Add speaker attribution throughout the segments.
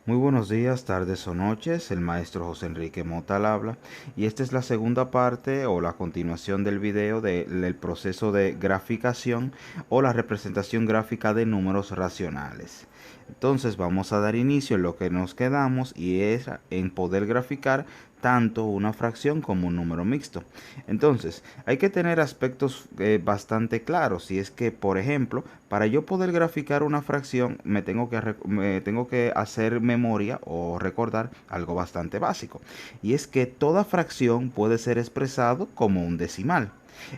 Speaker 1: Muy buenos días, tardes o noches, el maestro José Enrique Mota al habla y esta es la segunda parte o la continuación del video del proceso de graficación o la representación gráfica de números racionales. Entonces vamos a dar inicio en lo que nos quedamos y es en poder graficar tanto una fracción como un número mixto. Entonces, hay que tener aspectos bastante claros. Y es que, por ejemplo, para yo poder graficar una fracción, me tengo que hacer memoria o recordar algo bastante básico. Y es que toda fracción puede ser expresado como un decimal.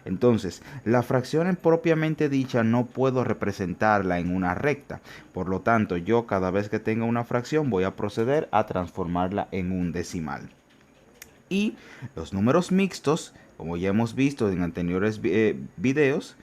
Speaker 1: Entonces, la fracción en propiamente dicha no puedo representarla en una recta. Por lo tanto, yo cada vez que tenga una fracción voy a proceder a transformarla en un decimal. Y los números mixtos, como ya hemos visto en anteriores videos,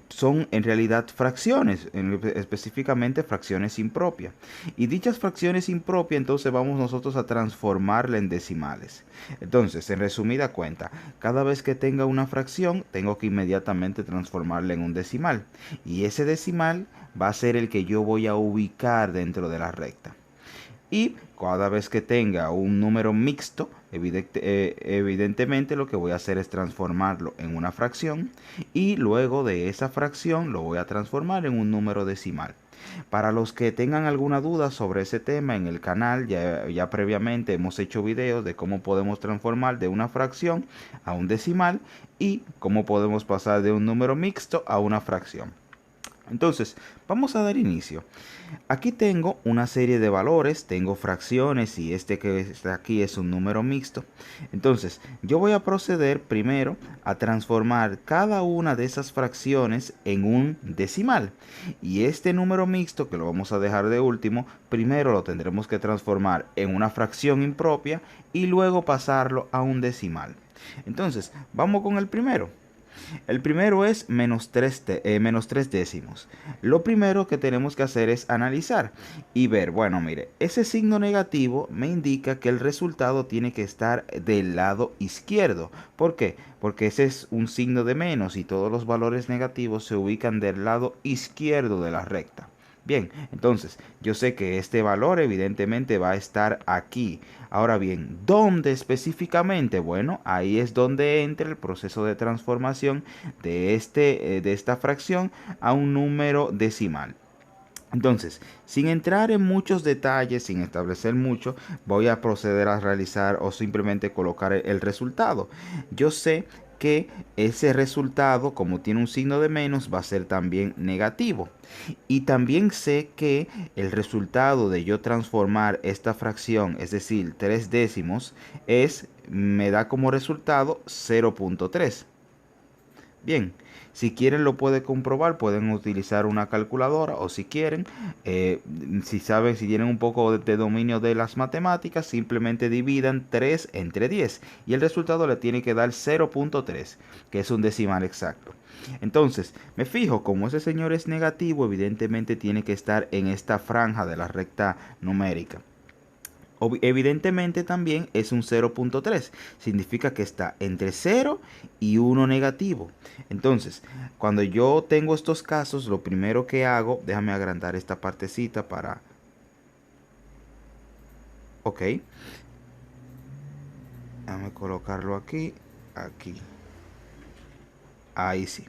Speaker 1: son en realidad fracciones, específicamente fracciones impropias. Y dichas fracciones impropias, entonces vamos nosotros a transformarla en decimales. Entonces, en resumida cuenta, cada vez que tenga una fracción, tengo que inmediatamente transformarla en un decimal. Y ese decimal va a ser el que yo voy a ubicar dentro de la recta. Y cada vez que tenga un número mixto, evidentemente lo que voy a hacer es transformarlo en una fracción y luego de esa fracción lo voy a transformar en un número decimal. Para los que tengan alguna duda sobre ese tema en el canal, ya previamente hemos hecho videos de cómo podemos transformar de una fracción a un decimal y cómo podemos pasar de un número mixto a una fracción. Entonces, vamos a dar inicio. Aquí tengo una serie de valores, tengo fracciones y este que está aquí es un número mixto. Entonces, yo voy a proceder primero a transformar cada una de esas fracciones en un decimal. Y este número mixto, que lo vamos a dejar de último, primero lo tendremos que transformar en una fracción impropia y luego pasarlo a un decimal. Entonces, vamos con el primero. El primero es menos 3 décimos. Lo primero que tenemos que hacer es analizar y ver, bueno, mire, ese signo negativo me indica que el resultado tiene que estar del lado izquierdo. ¿Por qué? Porque ese es un signo de menos y todos los valores negativos se ubican del lado izquierdo de la recta. Bien, entonces yo sé que este valor evidentemente va a estar aquí. Ahora bien, ¿dónde específicamente? Bueno, ahí es donde entra el proceso de transformación de esta fracción a un número decimal. Entonces, sin entrar en muchos detalles, sin establecer mucho, voy a proceder a realizar o simplemente colocar el resultado. Yo sé que ese resultado, como tiene un signo de menos, va a ser también negativo. Y también sé que el resultado de yo transformar esta fracción, es decir, 3 décimos, me da como resultado 0.3. Bien, si quieren lo pueden comprobar, pueden utilizar una calculadora o si quieren, eh, si saben, si tienen un poco de dominio de las matemáticas, simplemente dividan 3 entre 10 y el resultado le tiene que dar 0.3, que es un decimal exacto. Entonces, me fijo, como ese señor es negativo, evidentemente tiene que estar en esta franja de la recta numérica. Evidentemente también es un 0.3. Significa que está entre 0 y 1 negativo. Entonces, cuando yo tengo estos casos, lo primero que hago, déjame agrandar esta partecita para... Ok, déjame colocarlo aquí, aquí. Ahí sí.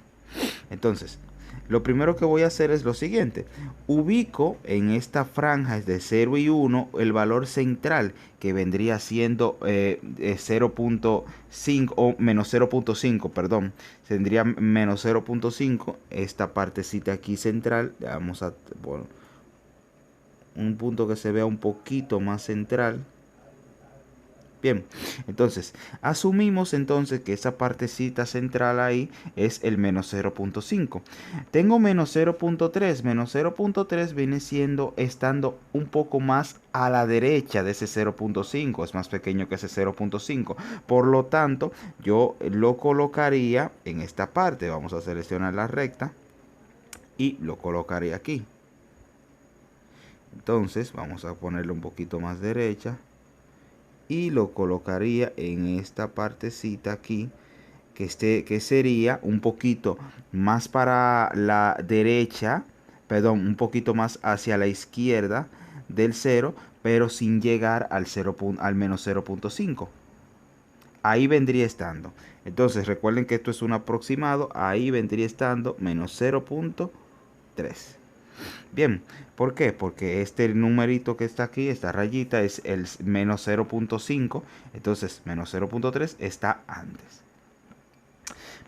Speaker 1: Entonces, lo primero que voy a hacer es lo siguiente. Ubico en esta franja de 0 y 1 el valor central que vendría siendo 0.5 o menos 0.5, perdón. Tendría menos 0.5 esta partecita aquí central. Vamos a bueno, un punto que se vea un poquito más central. Bien, entonces asumimos entonces que esa partecita central ahí es el menos 0.5. Tengo menos 0.3. Menos 0.3 viene siendo estando un poco más a la derecha de ese 0.5. Es más pequeño que ese 0.5. Por lo tanto, yo lo colocaría en esta parte. Vamos a seleccionar la recta y lo colocaría aquí. Entonces vamos a ponerlo un poquito más derecha y lo colocaría en esta partecita aquí que sería un poquito más para la derecha, perdón, un poquito más hacia la izquierda del 0, pero sin llegar al menos 0.5. Ahí vendría estando. Entonces recuerden que esto es un aproximado. Ahí vendría estando menos 0.3. Bien, ¿por qué? Porque este numerito que está aquí, esta rayita, es el menos 0.5. Entonces menos 0.3 está antes.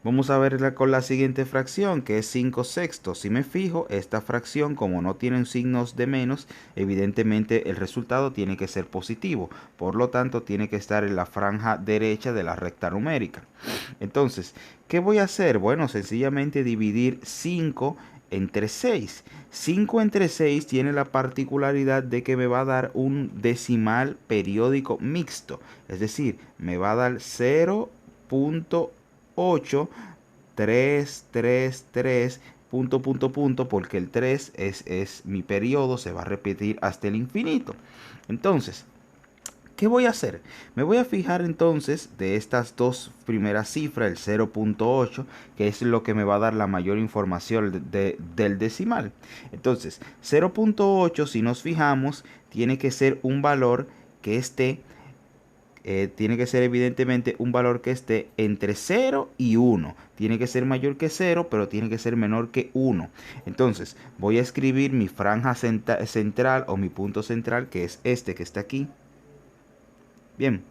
Speaker 1: Vamos a verla con la siguiente fracción, que es 5 sextos. Si me fijo, esta fracción, como no tienen signos de menos, evidentemente el resultado tiene que ser positivo. Por lo tanto, tiene que estar en la franja derecha de la recta numérica. Entonces, ¿qué voy a hacer? Bueno, sencillamente dividir 5 entre 6. 5 entre 6 tiene la particularidad de que me va a dar un decimal periódico mixto. Es decir, me va a dar 0.8 3, 3, 3, punto, punto, punto, porque el 3 es mi periodo, se va a repetir hasta el infinito. Entonces, ¿qué voy a hacer? Me voy a fijar entonces de estas dos primeras cifras, el 0.8, que es lo que me va a dar la mayor información del decimal. Entonces, 0.8, si nos fijamos, tiene que ser un valor que esté tiene que ser evidentemente un valor que esté entre 0 y 1. Tiene que ser mayor que 0, pero tiene que ser menor que 1. Entonces, voy a escribir mi franja central o mi punto central, que es este que está aquí. Bien,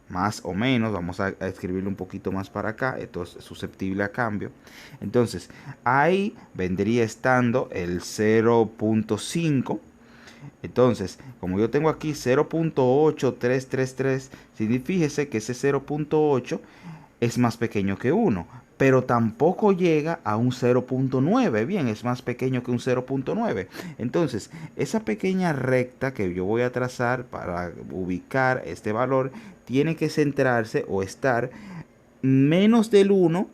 Speaker 1: más o menos, vamos a escribirlo un poquito más para acá, esto es susceptible a cambio. Entonces, ahí vendría estando el 0.5. Entonces, como yo tengo aquí 0.8333, fíjese que ese 0.8 es más pequeño que 1, pero tampoco llega a un 0.9. Bien, es más pequeño que un 0.9. Entonces, esa pequeña recta que yo voy a trazar para ubicar este valor tiene que centrarse o estar menos del 1,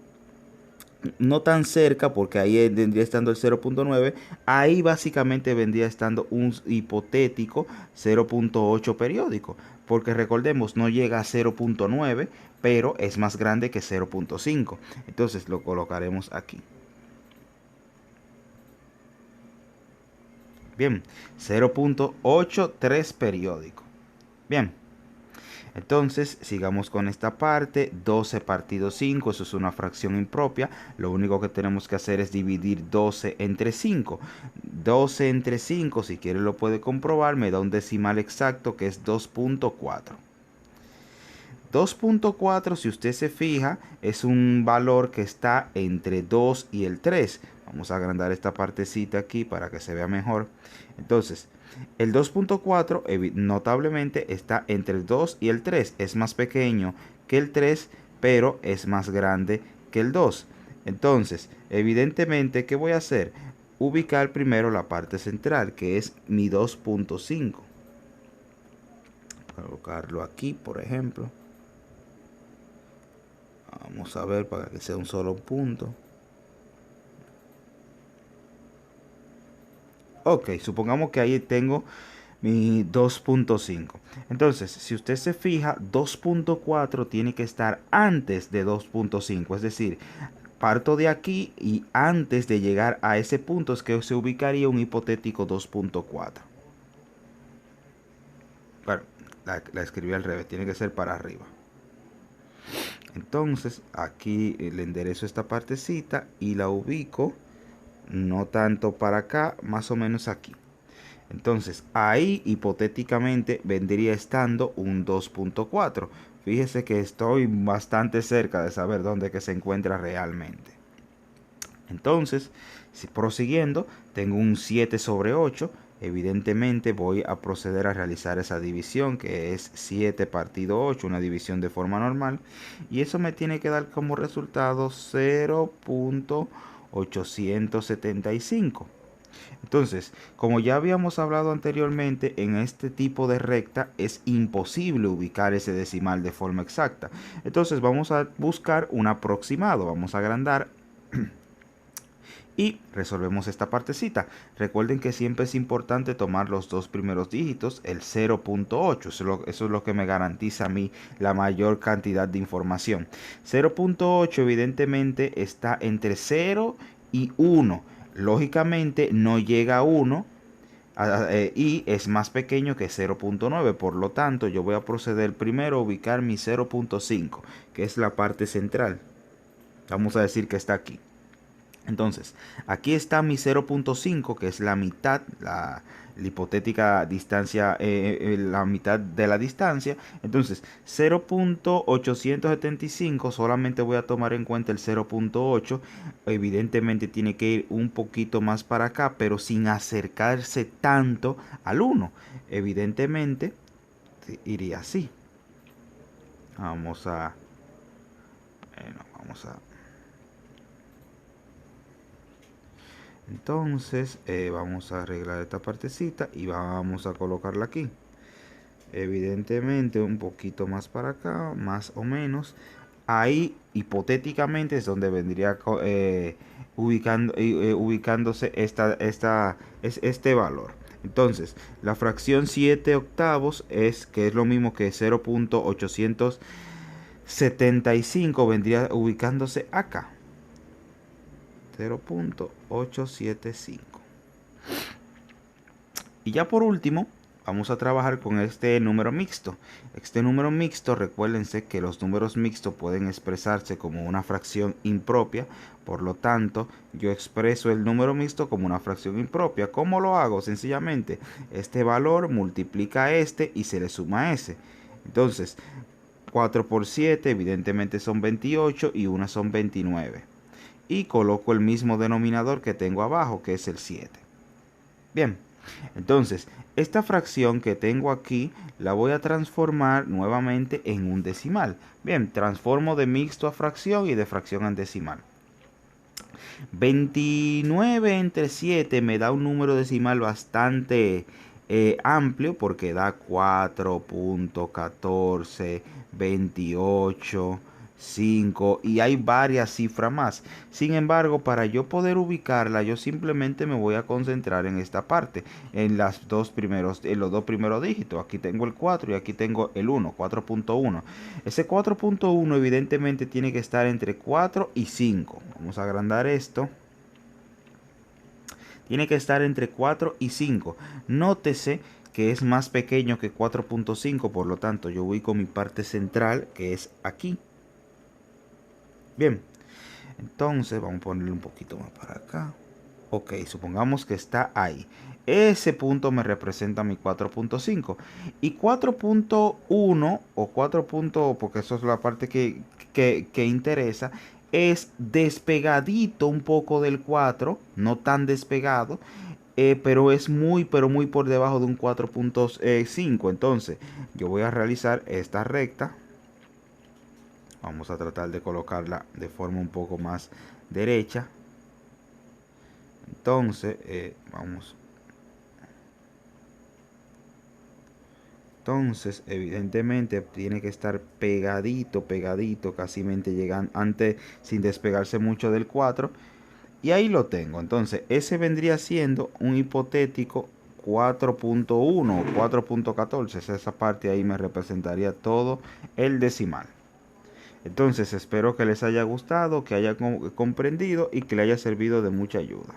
Speaker 1: no tan cerca, porque ahí vendría estando el 0.9. Ahí básicamente vendría estando un hipotético 0.8 periódico, porque recordemos, no llega a 0.9, pero es más grande que 0.5. Entonces lo colocaremos aquí. Bien, 0.83 periódico. Bien. Entonces, sigamos con esta parte. 12 partido 5, eso es una fracción impropia. Lo único que tenemos que hacer es dividir 12 entre 5. 12 entre 5, si quiere lo puede comprobar, me da un decimal exacto que es 2.4. 2.4, si usted se fija, es un valor que está entre 2 y el 3. Vamos a agrandar esta partecita aquí para que se vea mejor. Entonces, el 2.4 notablemente está entre el 2 y el 3. Es más pequeño que el 3, pero es más grande que el 2. Entonces, evidentemente, ¿qué voy a hacer? Ubicar primero la parte central, que es mi 2.5. Colocarlo aquí, por ejemplo. Vamos a ver para que sea un solo punto. Ok, supongamos que ahí tengo mi 2.5. Entonces, si usted se fija, 2.4 tiene que estar antes de 2.5. Es decir, parto de aquí y antes de llegar a ese punto es que se ubicaría un hipotético 2.4. Bueno, la escribí al revés, tiene que ser para arriba. Entonces, aquí le enderezo esta partecita y la ubico, no tanto para acá, más o menos aquí. Entonces, ahí hipotéticamente vendría estando un 2.4. Fíjese que estoy bastante cerca de saber dónde que se encuentra realmente. Entonces, si prosiguiendo, tengo un 7 sobre 8. Evidentemente voy a proceder a realizar esa división, que es 7 partido 8, una división de forma normal. Y eso me tiene que dar como resultado 0.875. Entonces, como ya habíamos hablado anteriormente, en este tipo de recta es imposible ubicar ese decimal de forma exacta. Entonces vamos a buscar un aproximado. Vamos a agrandar y resolvemos esta partecita. Recuerden que siempre es importante tomar los dos primeros dígitos, el 0.8. Eso es lo que me garantiza a mí la mayor cantidad de información. 0.8 evidentemente está entre 0 y 1. Lógicamente no llega a 1 y es más pequeño que 0.9. Por lo tanto, yo voy a proceder primero a ubicar mi 0.5, que es la parte central. Vamos a decir que está aquí. Entonces, aquí está mi 0.5, que es la mitad, la hipotética distancia, la mitad de la distancia. Entonces, 0.875, solamente voy a tomar en cuenta el 0.8. Evidentemente tiene que ir un poquito más para acá, pero sin acercarse tanto al 1. Evidentemente, iría así. Vamos a... vamos a... Entonces vamos a arreglar esta partecita y vamos a colocarla aquí. Evidentemente un poquito más para acá, más o menos. Ahí hipotéticamente es donde vendría ubicándose este valor. Entonces la fracción 7 octavos que es lo mismo que 0.875, vendría ubicándose acá. 0.875. Y ya por último, vamos a trabajar con este número mixto. Este número mixto, recuérdense que los números mixtos pueden expresarse como una fracción impropia. Por lo tanto, yo expreso el número mixto como una fracción impropia. ¿Cómo lo hago? Sencillamente, este valor multiplica este y se le suma ese. Entonces, 4 por 7 evidentemente son 28 y una son 29. Y coloco el mismo denominador que tengo abajo, que es el 7. Bien, entonces esta fracción que tengo aquí la voy a transformar nuevamente en un decimal. Bien, transformo de mixto a fracción y de fracción a decimal. 29 entre 7 me da un número decimal bastante amplio, porque da 4.1428, 5, y hay varias cifras más. Sin embargo, para yo poder ubicarla, yo simplemente me voy a concentrar en esta parte, en los dos primeros dígitos. Aquí tengo el 4 y aquí tengo el 1, 4.1. Ese 4.1 evidentemente tiene que estar entre 4 y 5. Vamos a agrandar esto. Tiene que estar entre 4 y 5. Nótese que es más pequeño que 4.5, por lo tanto yo voy con mi parte central, que es aquí. Bien, entonces vamos a ponerle un poquito más para acá. Ok, supongamos que está ahí. Ese punto me representa mi 4.5. Y 4.1 o 4. Porque eso es la parte que interesa. Es despegadito un poco del 4. No tan despegado. Pero es pero muy por debajo de un 4.5. Entonces yo voy a realizar esta recta. Vamos a tratar de colocarla de forma un poco más derecha. Entonces, vamos. Entonces, evidentemente tiene que estar pegadito, casi llegando antes, sin despegarse mucho del 4. Y ahí lo tengo. Entonces, ese vendría siendo un hipotético 4.1 o 4.14. Esa parte ahí me representaría todo el decimal. Entonces, espero que les haya gustado, que hayan comprendido y que le haya servido de mucha ayuda.